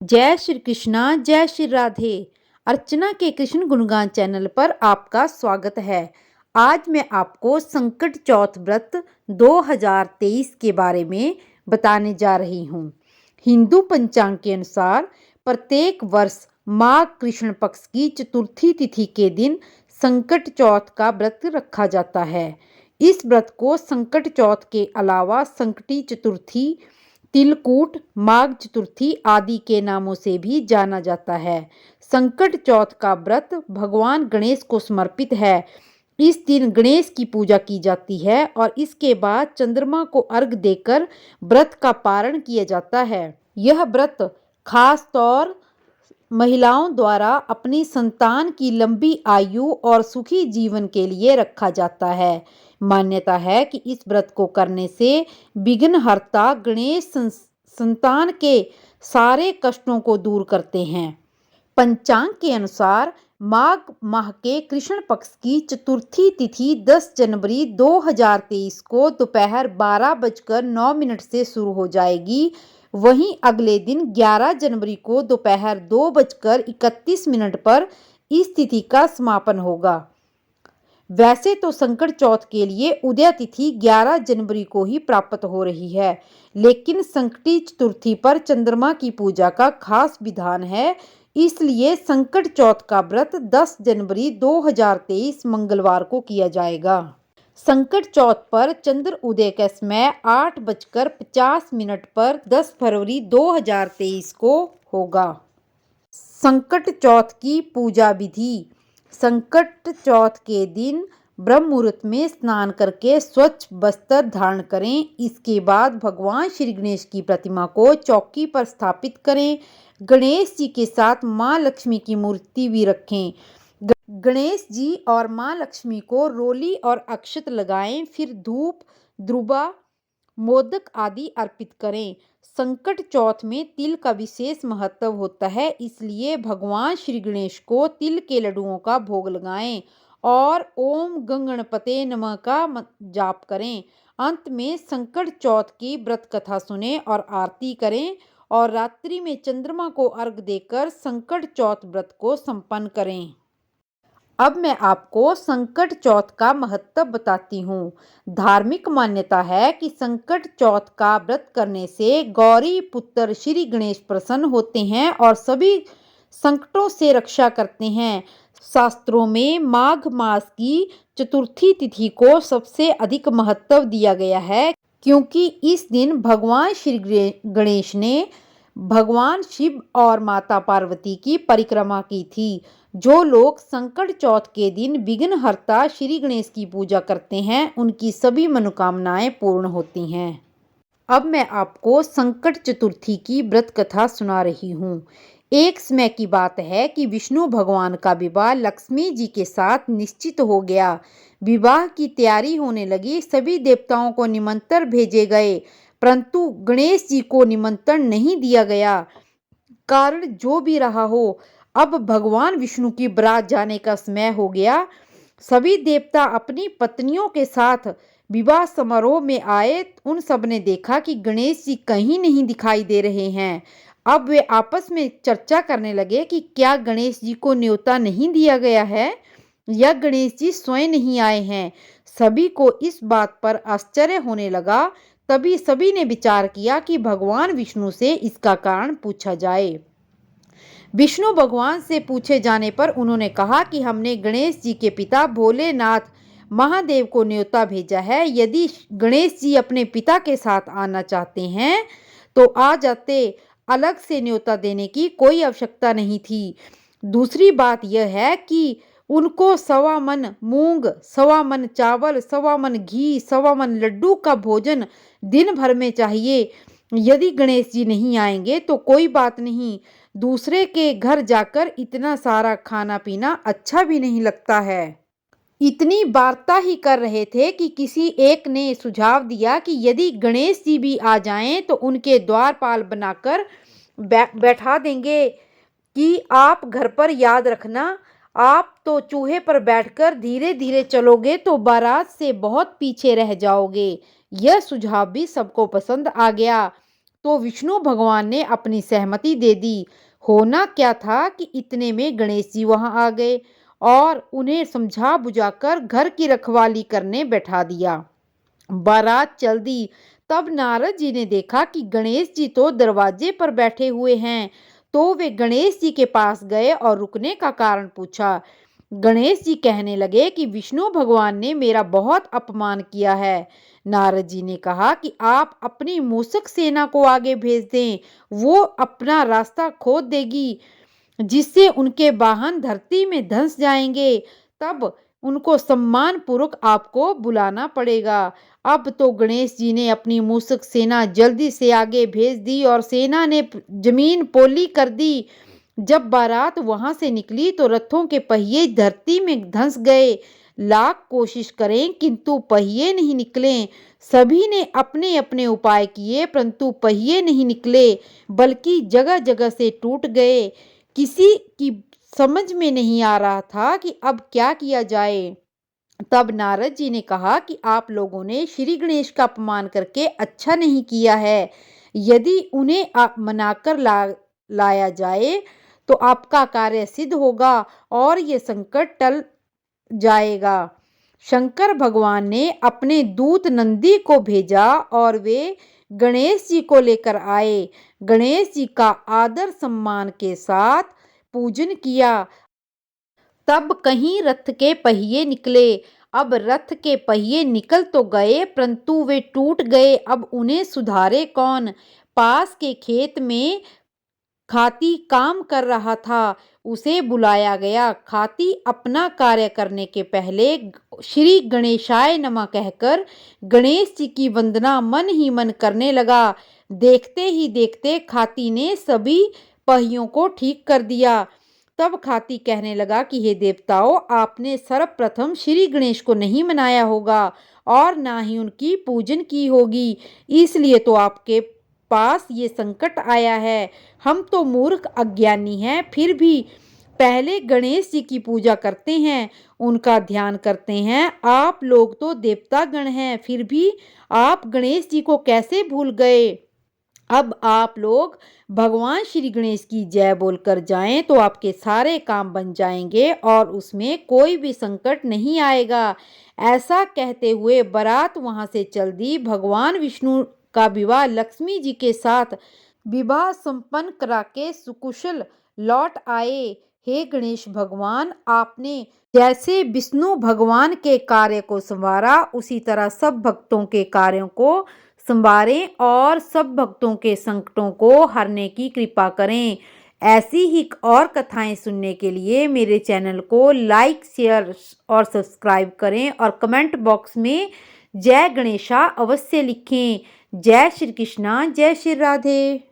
जय श्री कृष्णा, जय श्री राधे। अर्चना के कृष्ण गुणगान चैनल पर आपका स्वागत है। आज मैं आपको संकट चौथ व्रत 2023 के बारे में बताने जा रही हूँ। हिंदू पंचांग के अनुसार प्रत्येक वर्ष माघ कृष्ण पक्ष की चतुर्थी तिथि के दिन संकट चौथ का व्रत रखा जाता है। इस व्रत को संकट चौथ के अलावा संकटी चतुर्थी, तिलकूट, माघ चतुर्थी आदि के नामों से भी जाना जाता है। संकट चौथ का व्रत भगवान गणेश को समर्पित है। इस दिन गणेश की पूजा की जाती है और इसके बाद चंद्रमा को अर्घ देकर व्रत का पारण किया जाता है। यह व्रत खास तौर महिलाओं द्वारा अपनी संतान की लंबी आयु और सुखी जीवन के लिए रखा जाता है। मान्यता है कि इस व्रत को करने से विघ्नहर्ता गणेश संतान के सारे कष्टों को दूर करते हैं। पंचांग के अनुसार माघ माह के कृष्ण पक्ष की चतुर्थी तिथि 10 जनवरी 2023 को दोपहर 12:09 से शुरू हो जाएगी। वहीं अगले दिन 11 जनवरी को दोपहर 2:31 पर इस तिथि का समापन होगा। वैसे तो संकट चौथ के लिए उदय तिथि 11 जनवरी को ही प्राप्त हो रही है, लेकिन संकटी चतुर्थी पर चंद्रमा की पूजा का खास विधान है, इसलिए संकट चौथ का व्रत 10 जनवरी 2023 मंगलवार को किया जाएगा। संकट चौथ पर चंद्र उदय का समय 8:50 पर 10 फरवरी 2023 को होगा। संकट चौथ की पूजा विधि। संकट चौथ के दिन ब्रह्म मुहूर्त में स्नान करके स्वच्छ वस्त्र धारण करें। इसके बाद भगवान श्री गणेश की प्रतिमा को चौकी पर स्थापित करें। गणेश जी के साथ माँ लक्ष्मी की मूर्ति भी रखें। गणेश जी और माँ लक्ष्मी को रोली और अक्षत लगाएं, फिर धूप, द्रुबा, मोदक आदि अर्पित करें। संकट चौथ में तिल का विशेष महत्व होता है, इसलिए भगवान श्री गणेश को तिल के लड्डुओं का भोग लगाएं और ओम गंगणपते नमः का जाप करें। अंत में संकट चौथ की व्रत कथा सुने और आरती करें और रात्रि में चंद्रमा को अर्घ देकर संकट चौथ व्रत को संपन्न करें। अब मैं आपको संकट चौथ का महत्व बताती हूँ। धार्मिक मान्यता है कि संकट चौथ का व्रत करने से गौरी पुत्र श्री गणेश प्रसन्न होते हैं और सभी संकटों से रक्षा करते हैं। शास्त्रों में माघ मास की चतुर्थी तिथि को सबसे अधिक महत्व दिया गया है, क्योंकि इस दिन भगवान श्री गणेश ने भगवान शिव और माता पार्वती की परिक्रमा की थी। जो लोग संकट चौथ के दिन विघ्नहर्ता श्री गणेश की पूजा करते हैं, उनकी सभी मनोकामनाएं पूर्ण होती हैं। अब मैं आपको संकट चतुर्थी की व्रत कथा सुना रही हूँ। एक समय की बात है कि विष्णु भगवान का विवाह लक्ष्मी जी के साथ निश्चित हो गया। विवाह की तैयारी होने लगी। सभी देवताओं को निमंत्रण भेजे गए, परंतु गणेश जी को निमंत्रण नहीं दिया गया। कारण जो भी रहा हो, अब भगवान विष्णु की बारात जाने का समय हो गया। सभी देवता अपनी पत्नियों के साथ विवाह समारोह में आए। उन सब ने देखा कि गणेश जी कहीं नहीं दिखाई दे रहे हैं। अब वे आपस में चर्चा करने लगे कि क्या गणेश जी को न्योता नहीं दिया गया है या गणेश जी स्वयं नहीं आए हैं। सभी को इस बात पर आश्चर्य होने लगा। तभी सभी ने विचार किया कि भगवान विष्णु से इसका कारण पूछा जाए। विष्णु भगवान से पूछे जाने पर उन्होंने कहा कि हमने गणेश जी के पिता भोलेनाथ महादेव को न्योता भेजा है। यदि गणेश जी अपने पिता के साथ आना चाहते हैं तो आ जाते, अलग से न्योता देने की कोई आवश्यकता नहीं थी। दूसरी बात यह है कि उनको 1.25 मन मूंग, 1.25 मन चावल, 1.25 मन घी, 1.25 मन लड्डू का भोजन दिन भर में चाहिए। यदि गणेश जी नहीं आएंगे तो कोई बात नहीं, दूसरे के घर जाकर इतना सारा खाना पीना अच्छा भी नहीं लगता है। इतनी वार्ता ही कर रहे थे कि किसी एक ने सुझाव दिया कि यदि गणेश जी भी आ जाएं तो उनके द्वारपाल बनाकर बैठा देंगे कि आप घर पर याद रखना, आप तो चूहे पर बैठकर धीरे धीरे चलोगे तो बारात से बहुत पीछे रह जाओगे। यह सुझाव भी सबको पसंद आ गया। तो विष्णु भगवान ने अपनी सहमति दे दी। होना क्या था कि इतने में गणेश जी वहां आ गए और उन्हें समझा बुझाकर घर की रखवाली करने बैठा दिया। बारात चल दी। तब नारद जी ने देखा कि गणेश जी तो दरवाजे पर बैठे हुए हैं। तो वे गणेश जी के पास गए और रुकने का कारण पूछा। गणेश जी कहने लगे कि विष्णु भगवान ने मेरा बहुत अपमान किया है। नारद जी ने कहा कि आप अपनी मूषक सेना को आगे भेज दें, वो अपना रास्ता खोद देगी, जिससे उनके वाहन धरती में धंस जाएंगे। तब उनको सम्मान पूर्वक आपको बुलाना पड़ेगा। अब तो गणेश जी ने अपनी मूषक सेना जल्दी से आगे भेज दी और सेना ने जमीन पोली कर दी। जब बारात वहां से निकली तो रथों के पहिए धरती में धंस गए। लाख कोशिश करें किंतु पहिए नहीं निकले। सभी ने अपने अपने उपाय किए परंतु पहिए नहीं निकले, बल्कि जगह जगह से टूट गए। किसी की समझ में नहीं आ रहा था कि अब क्या किया जाए। तब नारद जी ने कहा कि आप लोगों ने श्री गणेश का अपमान करके अच्छा नहीं किया है। यदि उन्हें आप मनाकर लाया जाए तो आपका कार्य सिद्ध होगा और ये संकट टल जाएगा। शंकर भगवान ने अपने दूत नंदी को भेजा और वे गणेश जी को लेकर आए। गणेश जी का आदर सम्मान के साथ पूजन किया। तब कहीं रथ के पहिए निकले। अब रथ के पहिए निकल तो गए परंतु वे टूट गए। अब उन्हें सुधारे कौन। पास के खेत में खाती काम कर रहा था, उसे बुलाया गया। खाती अपना कार्य करने के पहले श्री गणेशाय नमः कहकर गणेश जी की वंदना मन ही मन करने लगा। देखते ही देखते खाती ने सभी पहियों को ठीक कर दिया। तब खाती कहने लगा कि हे देवताओं, आपने सर्वप्रथम श्री गणेश को नहीं मनाया होगा और ना ही उनकी पूजन की होगी, इसलिए तो आपके पास ये संकट आया है। हम तो मूर्ख अज्ञानी हैं, फिर भी पहले गणेश जी की पूजा करते हैं, उनका ध्यान करते हैं। आप लोग तो देवता गण हैं, फिर भी आप गणेश जी को कैसे भूल गए। अब आप लोग भगवान श्री गणेश की जय बोलकर जाएं तो आपके सारे काम बन जाएंगे और उसमें कोई भी संकट नहीं आएगा। ऐसा कहते हुए बारात वहां से चल दी। भगवान विष्णु का विवाह लक्ष्मी जी के साथ विवाह संपन्न करा के सुकुशल लौट आए। हे गणेश भगवान, आपने जैसे विष्णु भगवान के कार्य को संवारा उसी तरह सब भक्तों के कार्यों को संवारें और सब भक्तों के संकटों को हरने की कृपा करें। ऐसी ही और कथाएं सुनने के लिए मेरे चैनल को लाइक, शेयर और सब्सक्राइब करें और कमेंट बॉक्स में जय गणेशा अवश्य लिखें। जय श्री कृष्णा, जय श्री राधे।